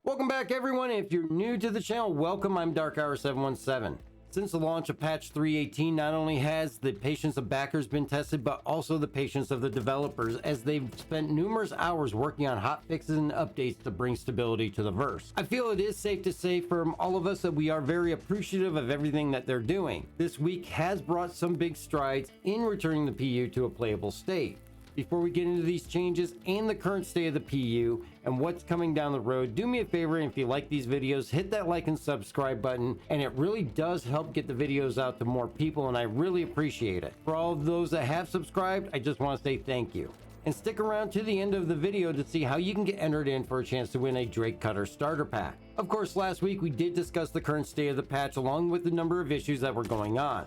Welcome back, everyone. If you're new to the channel, welcome. I'm DarkHour717. Since the launch of patch 3.18, not only has the patience of backers been tested, but also the patience of the developers, as they've spent numerous hours working on hotfixes and updates to bring stability to the verse. I feel it is safe to say from all of us that we are very appreciative of everything that they're doing. This week has brought some big strides in returning the PU to a playable state. Before we get into these changes and the current state of the PU and what's coming down the road, do me a favor, and if you like these videos, hit that like and subscribe button, and it really does help get the videos out to more people, and I really appreciate it. For all of those that have subscribed, I just want to say thank you. And stick around to the end of the video to see how you can get entered in for a chance to win a Drake Cutter starter pack. Of course, last week we did discuss the current state of the patch along with the number of issues that were going on.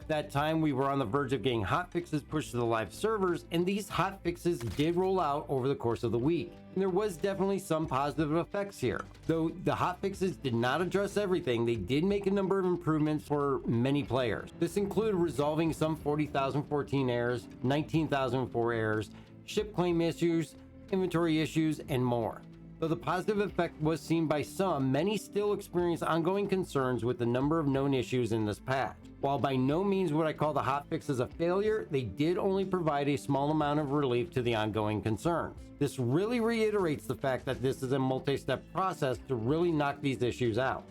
That time we were on the verge of getting hotfixes pushed to the live servers, and these hotfixes did roll out over the course of the week. And there was definitely some positive effects here. Though the hotfixes did not address everything, they did make a number of improvements for many players. This included resolving some 40,014 errors, 19,004 errors, ship claim issues, inventory issues, and more. Though the positive effect was seen by some, many still experience ongoing concerns with the number of known issues in this patch. While by no means would I call the hotfixes a failure, they did only provide a small amount of relief to the ongoing concerns. This really reiterates the fact that this is a multi-step process to really knock these issues out.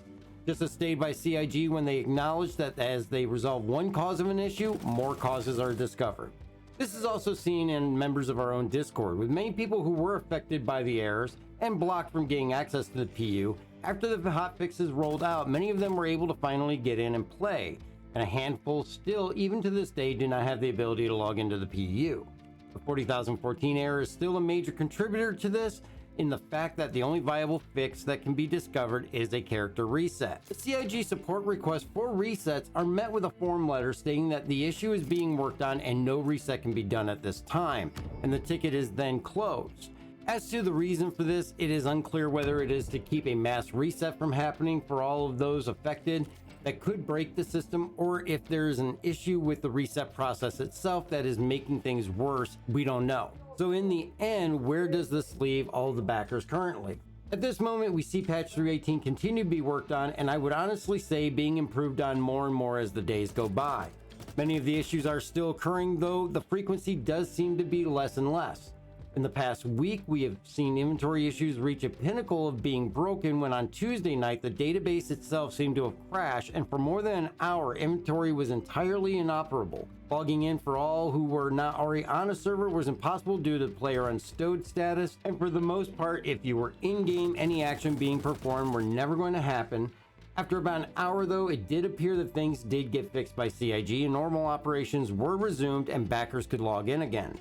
Just as stated by CIG when they acknowledged that as they resolve one cause of an issue, more causes are discovered. This is also seen in members of our own Discord, with many people who were affected by the errors and blocked from getting access to the PU. After the hotfixes rolled out, many of them were able to finally get in and play, and a handful still, even to this day, do not have the ability to log into the PU. The 40,014 error is still a major contributor to this, in the fact that the only viable fix that can be discovered is a character reset. The CIG support requests for resets are met with a form letter stating that the issue is being worked on and no reset can be done at this time, and the ticket is then closed. As to the reason for this, it is unclear whether it is to keep a mass reset from happening for all of those affected that could break the system, or if there is an issue with the reset process itself that is making things worse. We don't know. So in the end, where does this leave all the backers currently? At this moment, we see patch 3.18 continue to be worked on, and I would honestly say being improved on more and more as the days go by. Many of the issues are still occurring, though the frequency does seem to be less and less. In the past week, we have seen inventory issues reach a pinnacle of being broken when on Tuesday night, the database itself seemed to have crashed, and for more than an hour, inventory was entirely inoperable. Logging in for all who were not already on a server was impossible due to player unstowed status, and for the most part, if you were in-game, any action being performed were never going to happen. After about an hour though, it did appear that things did get fixed by CIG and normal operations were resumed and backers could log in again.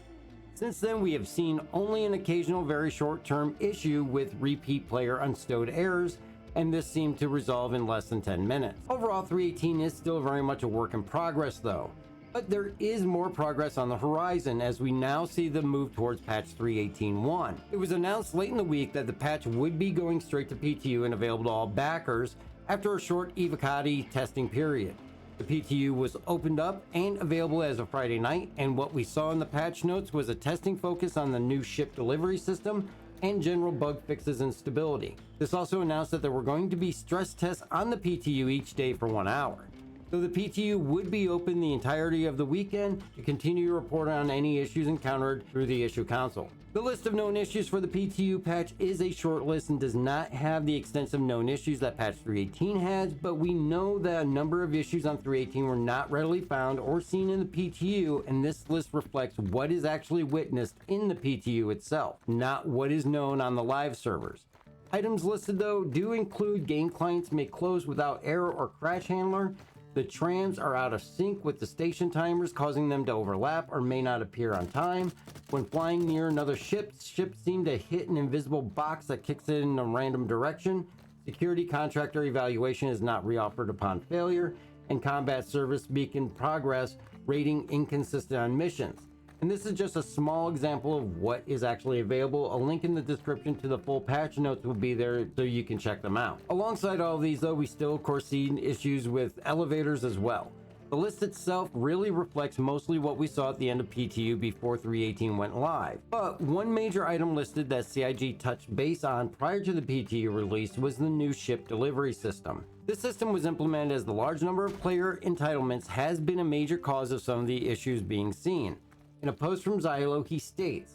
Since then, we have seen only an occasional very short-term issue with repeat player unstowed errors, and this seemed to resolve in less than 10 minutes. Overall, 3.18 is still very much a work in progress though, but there is more progress on the horizon as we now see the move towards patch 3.18.1. It was announced late in the week that the patch would be going straight to PTU and available to all backers after a short Evocati testing period. The PTU was opened up and available as of Friday night, and what we saw in the patch notes was a testing focus on the new ship delivery system and general bug fixes and stability. This also announced that there were going to be stress tests on the PTU each day for 1 hour. So the PTU would be open the entirety of the weekend to continue to report on any issues encountered through the issue console. The list of known issues for the PTU patch is a short list and does not have the extensive known issues that patch 3.18 has, but we know that a number of issues on 3.18 were not readily found or seen in the PTU, and this list reflects what is actually witnessed in the PTU itself, not what is known on the live servers. Items listed though do include game clients may close without error or crash handler. The trams are out of sync with the station timers, causing them to overlap or may not appear on time. When flying near another ship, ships seem to hit an invisible box that kicks it in a random direction. Security contractor evaluation is not reoffered upon failure, and combat service beacon progress rating inconsistent on missions. And this is just a small example of what is actually available. A link in the description to the full patch notes will be there so you can check them out. Alongside all of these though, we still of course see issues with elevators as well. The list itself really reflects mostly what we saw at the end of PTU before 3.18 went live. But one major item listed that CIG touched base on prior to the PTU release was the new ship delivery system. This system was implemented as the large number of player entitlements has been a major cause of some of the issues being seen. In a post from Xylo, he states,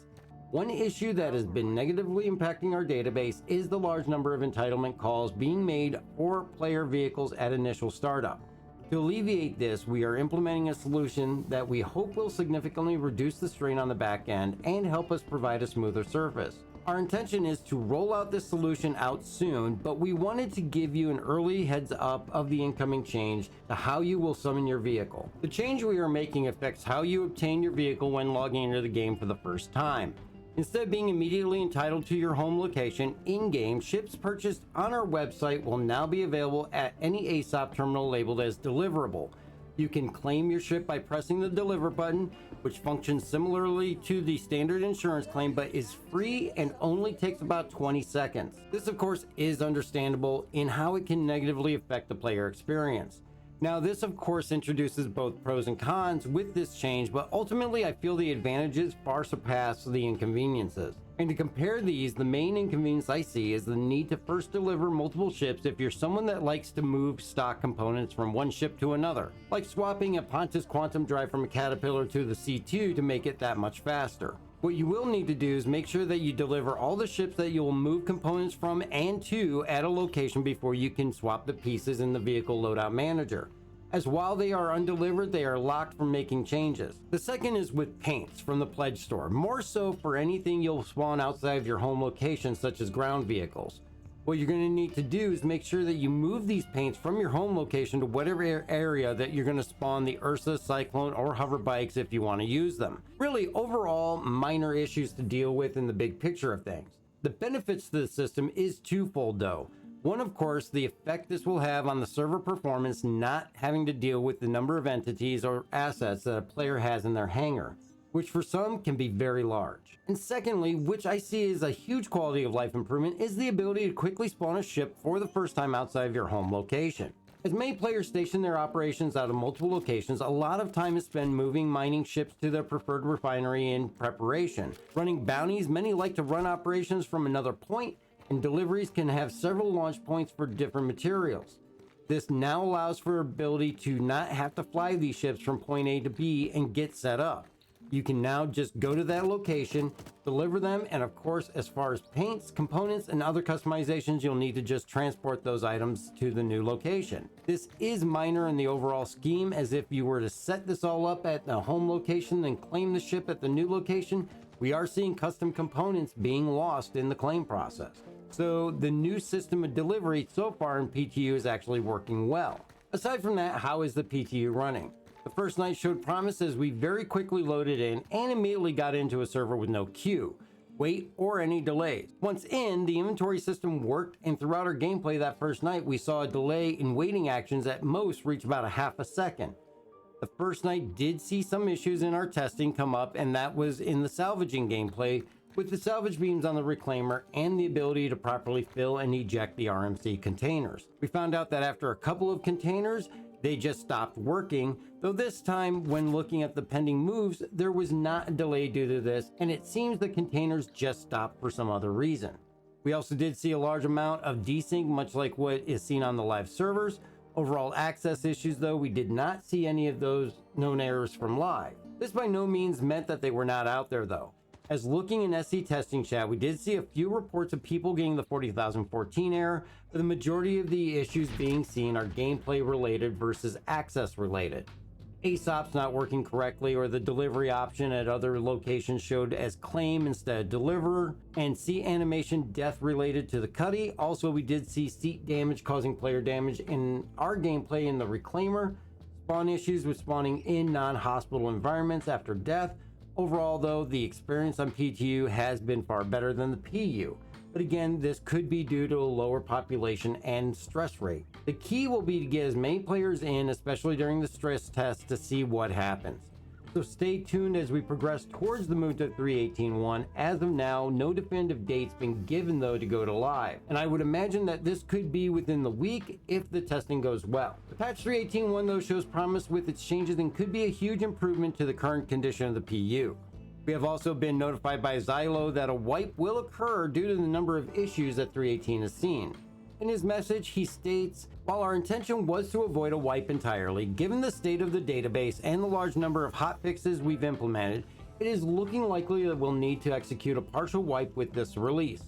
"One issue that has been negatively impacting our database is the large number of entitlement calls being made for player vehicles at initial startup. To alleviate this, we are implementing a solution that we hope will significantly reduce the strain on the back end and help us provide a smoother surface. Our intention is to roll out this solution out soon, but we wanted to give you an early heads up of the incoming change to how you will summon your vehicle. The change we are making affects how you obtain your vehicle when logging into the game for the first time. Instead of being immediately entitled to your home location in-game, ships purchased on our website will now be available at any ASOP terminal labeled as deliverable. You can claim your ship by pressing the deliver button, which functions similarly to the standard insurance claim but is free and only takes about 20 seconds. This of course is understandable in how it can negatively affect the player experience. Now this of course introduces both pros and cons with this change, but ultimately I feel the advantages far surpass the inconveniences. And to compare these, the main inconvenience I see is the need to first deliver multiple ships if you're someone that likes to move stock components from one ship to another, like swapping a Pontus Quantum drive from a Caterpillar to the C2 to make it that much faster. What you will need to do is make sure that you deliver all the ships that you will move components from and to at a location before you can swap the pieces in the vehicle loadout manager, as while they are undelivered, they are locked from making changes. The second is with paints from the pledge store, more so for anything you'll spawn outside of your home location such as ground vehicles. What you're going to need to do is make sure that you move these paints from your home location to whatever area that you're going to spawn the Ursa, Cyclone, or hover bikes if you want to use them. Really, overall, minor issues to deal with in the big picture of things. The benefits to the system is twofold though. One, of course, the effect this will have on the server performance, not having to deal with the number of entities or assets that a player has in their hangar, which for some can be very large. And secondly, which I see as a huge quality of life improvement, is the ability to quickly spawn a ship for the first time outside of your home location. As many players station their operations out of multiple locations, a lot of time is spent moving mining ships to their preferred refinery in preparation. Running bounties, many like to run operations from another point, and deliveries can have several launch points for different materials. This now allows for ability to not have to fly these ships from point A to B and get set up. You can now just go to that location, deliver them, and of course, as far as paints, components, and other customizations, you'll need to just transport those items to the new location. This is minor in the overall scheme, as if you were to set this all up at the home location and claim the ship at the new location, we are seeing custom components being lost in the claim process. So the new system of delivery so far in PTU is actually working well. Aside from that, how is the PTU running? The first night showed promise as we very quickly loaded in and immediately got into a server with no queue, wait, or any delays. Once in, the inventory system worked, and throughout our gameplay that first night, we saw a delay in waiting actions at most reach about a half a second. The first night did see some issues in our testing come up, and that was in the salvaging gameplay, with the salvage beams on the reclaimer and the ability to properly fill and eject the RMC containers. We found out that after a couple of containers, they just stopped working, though this time when looking at the pending moves, there was not a delay due to this, and it seems the containers just stopped for some other reason. We also did see a large amount of desync, much like what is seen on the live servers. Overall access issues though, we did not see any of those known errors from live. This by no means meant that they were not out there though. As looking in SC testing chat, we did see a few reports of people getting the 40,014 error, but the majority of the issues being seen are gameplay related versus access related. ASOP's not working correctly, or the delivery option at other locations showed as claim instead of deliver, and seat animation death related to the cutty. Also, we did see seat damage causing player damage in our gameplay in the reclaimer, spawn issues with spawning in non-hospital environments after death. Overall though, the experience on PTU has been far better than the PU, but again, this could be due to a lower population and stress rate. The key will be to get as many players in, especially during the stress test, to see what happens. So stay tuned as we progress towards the move to 3.18.1. As of now, no definitive date's been given though to go to live, and I would imagine that this could be within the week if the testing goes well. The patch 3.18.1 though shows promise with its changes and could be a huge improvement to the current condition of the PU. We have also been notified by Xylo that a wipe will occur due to the number of issues that 3.18 has seen. In his message, he states, while our intention was to avoid a wipe entirely, given the state of the database and the large number of hotfixes we've implemented, it is looking likely that we'll need to execute a partial wipe with this release.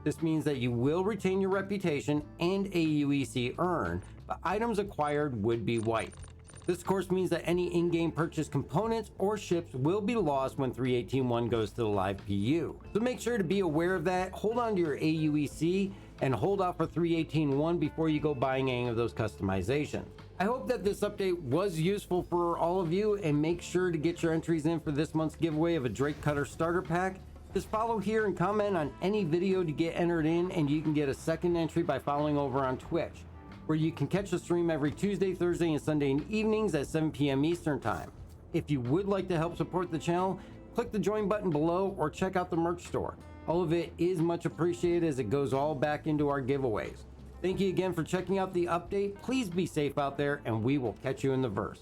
This means that you will retain your reputation and AUEC earned, but items acquired would be wiped. This of course means that any in-game purchase components or ships will be lost when 3.18.1 goes to the live PU. So make sure to be aware of that, hold on to your AUEC, and hold out for 3.18.1 before you go buying any of those customizations. I hope that this update was useful for all of you, and make sure to get your entries in for this month's giveaway of a Drake Cutter starter pack. Just follow here and comment on any video to get entered in, and you can get a second entry by following over on Twitch, where you can catch the stream every Tuesday, Thursday, and Sunday evenings at 7 p.m. Eastern Time. If you would like to help support the channel, click the join button below or check out the merch store. All of it is much appreciated as it goes all back into our giveaways. Thank you again for checking out the update. Please be safe out there, and we will catch you in the verse.